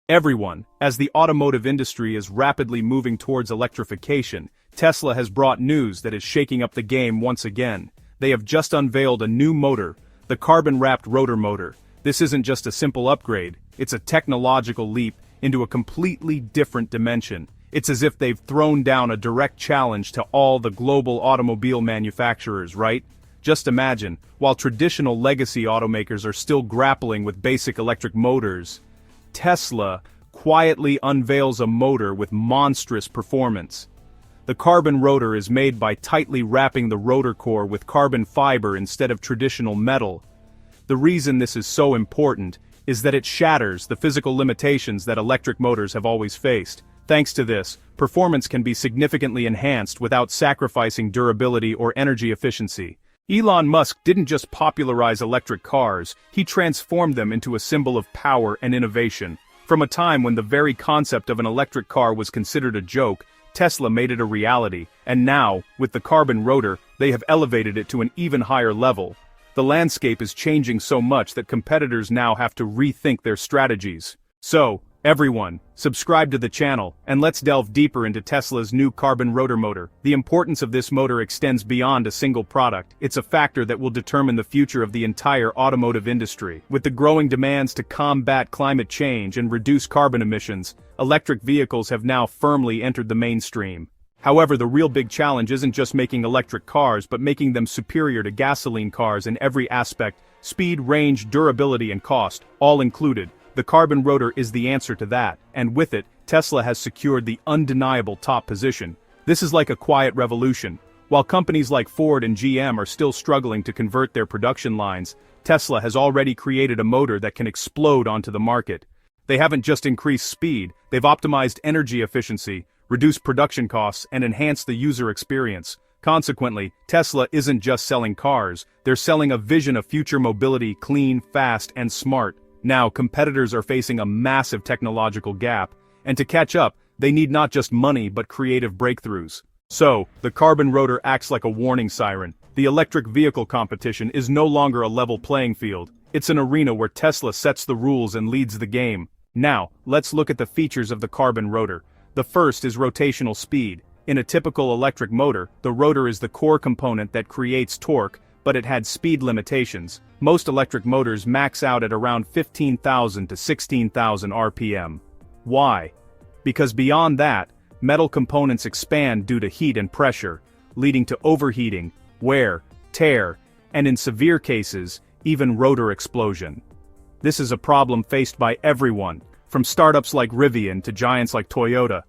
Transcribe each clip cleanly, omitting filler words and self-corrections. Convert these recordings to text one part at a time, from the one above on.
Everyone, as the automotive industry is rapidly moving towards electrification, Tesla has brought news that is shaking up the game once again. They have just unveiled a new motor, the carbon-wrapped rotor motor. This isn't just a simple upgrade, it's a technological leap into a completely different dimension. It's as if they've thrown down a direct challenge to all the global automobile manufacturers, right? Just imagine, while traditional legacy automakers are still grappling with basic electric motors, Tesla quietly unveils a motor with monstrous performance. The carbon rotor is made by tightly wrapping the rotor core with carbon fiber instead of traditional metal. The reason this is so important is that it shatters the physical limitations that electric motors have always faced. Thanks to this, performance can be significantly enhanced without sacrificing durability or energy efficiency. Elon Musk didn't just popularize electric cars, he transformed them into a symbol of power and innovation. From a time when the very concept of an electric car was considered a joke, Tesla made it a reality, and now, with the carbon rotor, they have elevated it to an even higher level. The landscape is changing so much that competitors now have to rethink their strategies. So, everyone, subscribe to the channel, and let's delve deeper into Tesla's new carbon rotor motor. The importance of this motor extends beyond a single product. It's a factor that will determine the future of the entire automotive industry. With the growing demands to combat climate change and reduce carbon emissions, electric vehicles have now firmly entered the mainstream. However, the real big challenge isn't just making electric cars but making them superior to gasoline cars in every aspect: speed, range, durability, and cost, all included. The carbon rotor is the answer to that, and with it, Tesla has secured the undeniable top position. This is like a quiet revolution. While companies like Ford and GM are still struggling to convert their production lines, Tesla has already created a motor that can explode onto the market. They haven't just increased speed, they've optimized energy efficiency, reduced production costs, and enhanced the user experience. Consequently, Tesla isn't just selling cars, they're selling a vision of future mobility: clean, fast, and smart. Now, competitors are facing a massive technological gap, and to catch up, they need not just money but creative breakthroughs. So, the carbon rotor acts like a warning siren. The electric vehicle competition is no longer a level playing field. It's an arena where Tesla sets the rules and leads the game. Now, let's look at the features of the carbon rotor. The first is rotational speed. In a typical electric motor, the rotor is the core component that creates torque, but it had speed limitations. Most electric motors max out at around 15,000 to 16,000 RPM. Why? Because beyond that, metal components expand due to heat and pressure, leading to overheating, wear, tear, and in severe cases, even rotor explosion. This is a problem faced by everyone, from startups like Rivian to giants like Toyota.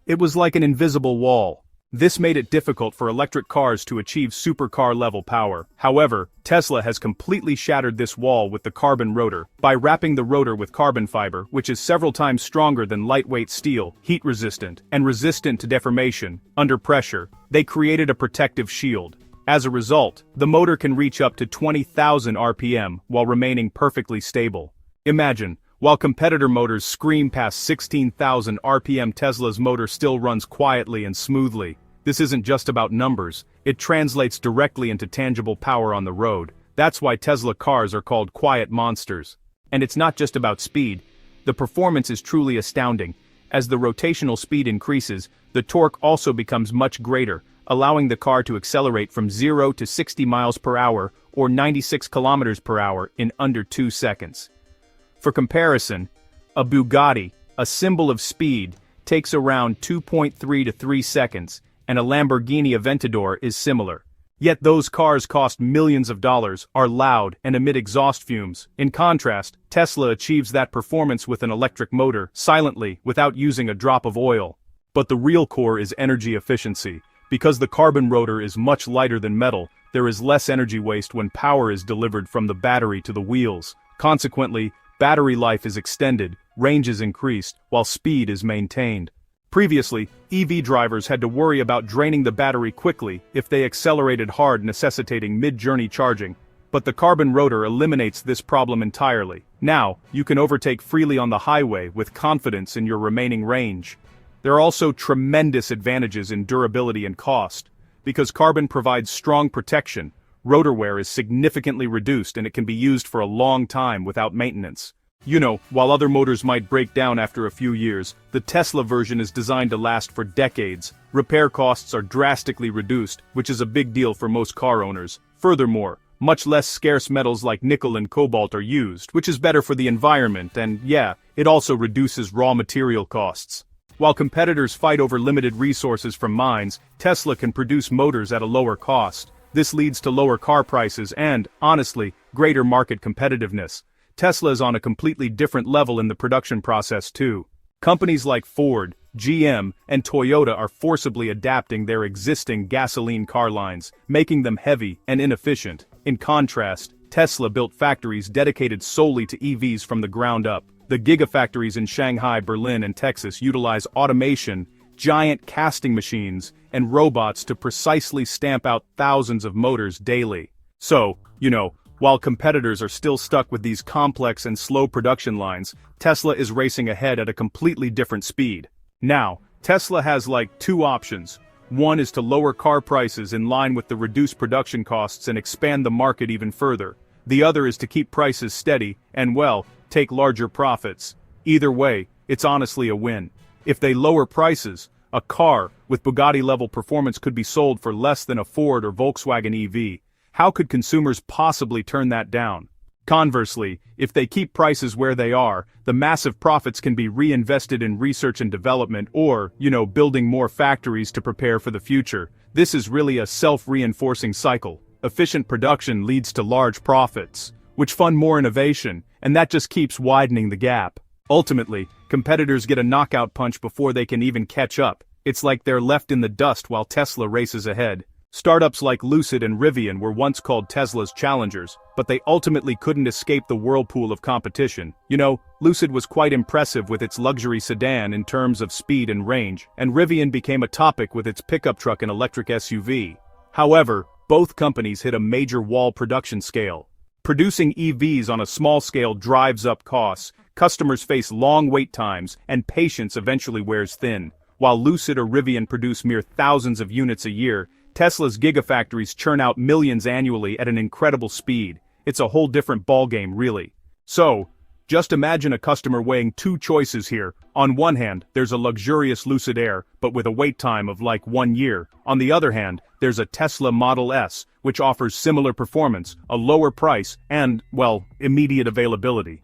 It was like an invisible wall. This made it difficult for electric cars to achieve supercar-level power. However, Tesla has completely shattered this wall with the carbon rotor by wrapping the rotor with carbon fiber, which is several times stronger than lightweight steel, heat-resistant, and resistant to deformation. Under pressure, they created a protective shield. As a result, the motor can reach up to 20,000 RPM while remaining perfectly stable. Imagine, while competitor motors scream past 16,000 RPM, Tesla's motor still runs quietly and smoothly. This isn't just about numbers, it translates directly into tangible power on the road. That's why Tesla cars are called quiet monsters. And it's not just about speed. The performance is truly astounding. As the rotational speed increases, the torque also becomes much greater, allowing the car to accelerate from 0 to 60 miles per hour or 96 kilometers per hour in under 2 seconds. For comparison, a Bugatti, a symbol of speed, takes around 2.3 to 3 seconds, and a Lamborghini Aventador is similar. Yet those cars cost millions of dollars, are loud, and emit exhaust fumes. In contrast, Tesla achieves that performance with an electric motor, silently, without using a drop of oil. But the real core is energy efficiency. Because the carbon rotor is much lighter than metal, there is less energy waste when power is delivered from the battery to the wheels. Consequently, battery life is extended, range is increased, while speed is maintained. Previously, EV drivers had to worry about draining the battery quickly if they accelerated hard, necessitating mid-journey charging. But the carbon rotor eliminates this problem entirely. Now, you can overtake freely on the highway with confidence in your remaining range. There are also tremendous advantages in durability and cost. Because carbon provides strong protection, rotor wear is significantly reduced and it can be used for a long time without maintenance. While other motors might break down after a few years, the Tesla version is designed to last for decades. Repair costs are drastically reduced, which is a big deal for most car owners. Furthermore, much less scarce metals like nickel and cobalt are used, which is better for the environment and, yeah, it also reduces raw material costs. While competitors fight over limited resources from mines, Tesla can produce motors at a lower cost. This leads to lower car prices and, honestly, greater market competitiveness. Tesla is on a completely different level in the production process too. Companies like Ford, GM, and Toyota are forcibly adapting their existing gasoline car lines, making them heavy and inefficient. In contrast, Tesla built factories dedicated solely to EVs from the ground up. The gigafactories in Shanghai, Berlin, and Texas utilize automation, giant casting machines, and robots to precisely stamp out thousands of motors daily. So, while competitors are still stuck with these complex and slow production lines, Tesla is racing ahead at a completely different speed. Now, Tesla has two options. One is to lower car prices in line with the reduced production costs and expand the market even further. The other is to keep prices steady and, take larger profits. Either way, it's honestly a win. If they lower prices, a car with Bugatti-level performance could be sold for less than a Ford or Volkswagen EV. How could consumers possibly turn that down? Conversely, if they keep prices where they are, the massive profits can be reinvested in research and development or, building more factories to prepare for the future. This is really a self-reinforcing cycle. Efficient production leads to large profits, which fund more innovation, and that just keeps widening the gap. Ultimately, competitors get a knockout punch before they can even catch up. It's like they're left in the dust while Tesla races ahead. Startups like Lucid and Rivian were once called Tesla's challengers, but they ultimately couldn't escape the whirlpool of competition. Lucid was quite impressive with its luxury sedan in terms of speed and range, and Rivian became a topic with its pickup truck and electric SUV. However, both companies hit a major wall production scale. Producing EVs on a small scale drives up costs, customers face long wait times, and patience eventually wears thin. While Lucid or Rivian produce mere thousands of units a year, Tesla's gigafactories churn out millions annually at an incredible speed. It's a whole different ballgame, really. So, just imagine a customer weighing two choices here. On one hand, there's a luxurious Lucid Air, but with a wait time of 1 year. On the other hand, there's a Tesla Model S, which offers similar performance, a lower price, and, immediate availability.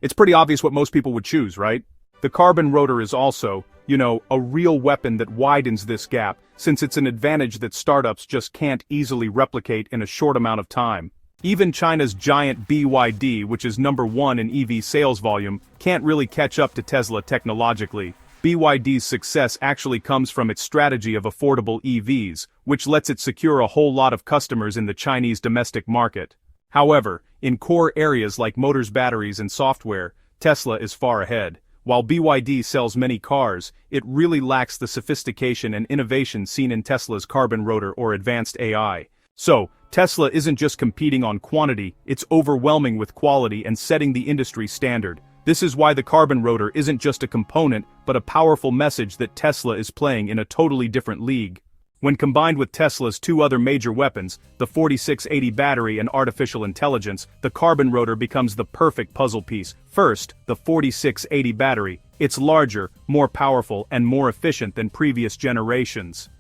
It's pretty obvious what most people would choose, right? The carbon rotor is also, a real weapon that widens this gap, since it's an advantage that startups just can't easily replicate in a short amount of time. Even China's giant BYD, which is #1 in EV sales volume, can't really catch up to Tesla technologically. BYD's success actually comes from its strategy of affordable EVs, which lets it secure a whole lot of customers in the Chinese domestic market. However, in core areas like motors, batteries, and software, Tesla is far ahead. While BYD sells many cars, it really lacks the sophistication and innovation seen in Tesla's carbon rotor or advanced AI. So, Tesla isn't just competing on quantity, it's overwhelming with quality and setting the industry standard. This is why the carbon rotor isn't just a component, but a powerful message that Tesla is playing in a totally different league. When combined with Tesla's two other major weapons, the 4680 battery and artificial intelligence, the carbon rotor becomes the perfect puzzle piece. First, the 4680 battery. It's larger, more powerful, and more efficient than previous generations.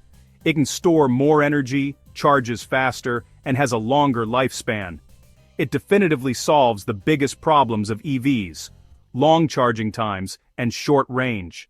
It can store more energy, charges faster, and has a longer lifespan. It definitively solves the biggest problems of EVs: long charging times and short range.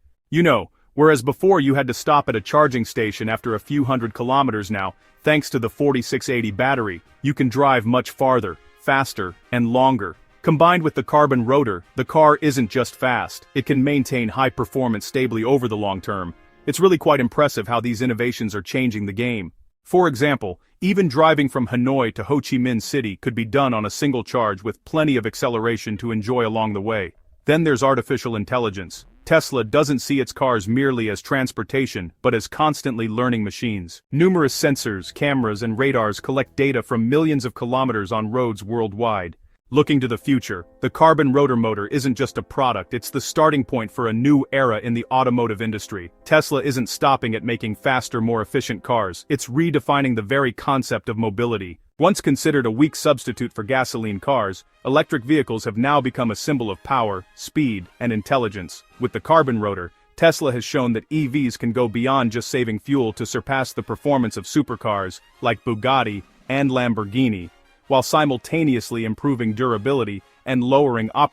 Whereas before you had to stop at a charging station after a few hundred kilometers, now, thanks to the 4680 battery, you can drive much farther, faster, and longer. Combined with the carbon rotor, the car isn't just fast, it can maintain high performance stably over the long term. It's really quite impressive how these innovations are changing the game. For example, even driving from Hanoi to Ho Chi Minh City could be done on a single charge with plenty of acceleration to enjoy along the way. Then there's artificial intelligence. Tesla doesn't see its cars merely as transportation, but as constantly learning machines. Numerous sensors, cameras, and radars collect data from millions of kilometers on roads worldwide. Looking to the future, the carbon rotor motor isn't just a product, it's the starting point for a new era in the automotive industry. Tesla isn't stopping at making faster, more efficient cars, it's redefining the very concept of mobility. Once considered a weak substitute for gasoline cars, electric vehicles have now become a symbol of power, speed, and intelligence. With the carbon rotor, Tesla has shown that EVs can go beyond just saving fuel to surpass the performance of supercars like Bugatti and Lamborghini, while simultaneously improving durability and lowering operating